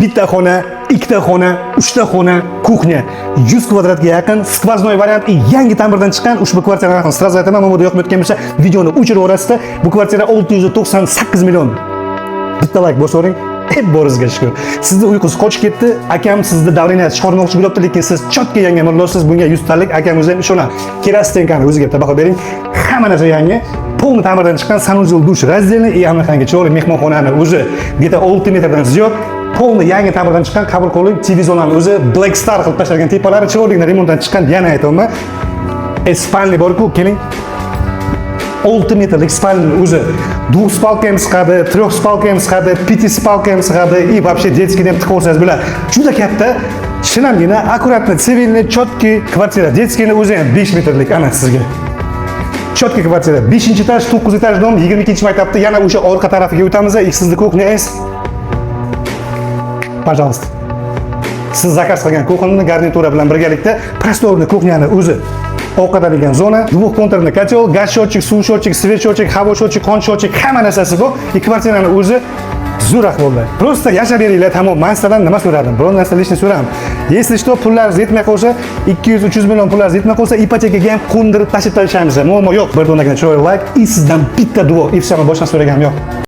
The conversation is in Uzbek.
bitta xona, ikkita xona, uchta xona, kuxnya, 100 kvadratga yaqin skvoznoy variant yangi ta'mirdan chiqqan. Ushbu kvartira narxini sразу aytaman, momoda yoqmayotgan bo'lsa, videoni o'chirib yuborasizlar. Bu kvartira 698 million. Bitta like bosavering. Hep borizga shukr. Sizni uyqusiz qochib ketdi, akam sizni davriniyat chiqarmoqchi bo'lyapti, lekin siz chotga yangi amalyorsiz, bunga 100 talik, akam o'zi ham ishonadi. Kelasiz tenkani o'ziga baho bering. Hamma narsa yangi. Полный ta'mirdan chiqqan sanuzel dush разделный и anaqangi chiroyli mehmonxonani o'zi где-то 6 metrdan ziyod полный yangi ta'mirdan chiqqan, qabul qiling, TV zonani o'zi Black Star qilib tashlagan tepalari chiroyli remontdan chiqqan. Yana aytaman, spalni bor-ku, keling. 6 metrlik spalni o'zi 2 spalka ham chiqadi, 3 spalka ham chiqadi, 5 spalka ham chiqadi и вообще детский ham tiqib olsangiz bo'ladi. Juda katta, shinamgina, аккуратно, цивильный, четкий kvartira. Детскийni o'zi ham 5 metrlik ana sizga. Четкий kvartira. 5-etaj, 9-etaj dom, 22-maktabda yana o'sha orqa tarafiga o'tamiz. Sizning kuxnyangiz. Пожалуйста. Siz zakaz qilgan kuxnyani garnitura bilan birgalikda prostorni kuxnyani o'zi ovqatlanadigan zona, двух konturli kotel, gaz счетчик, suv счетчик, svet счетчик, havo счетчик, qon счетчик, hamma narsasi bor. Kvartirani o'zi zo'r ahvolda. Просто yashab beringlar, tamom. Men sizlardan nima so'radim? Biron narsa lishni so'radim. Если что, pullaringiz yetmay qolsa, 200-300 million pullaringiz yetmay qolsa, ipotekaga ham qo'ndirib tashib tashlashamiz. Muammo yo'q. Bir donagina chiroyli like, и sizdan bitta duo. И все, boshdan so'ragam yo'q.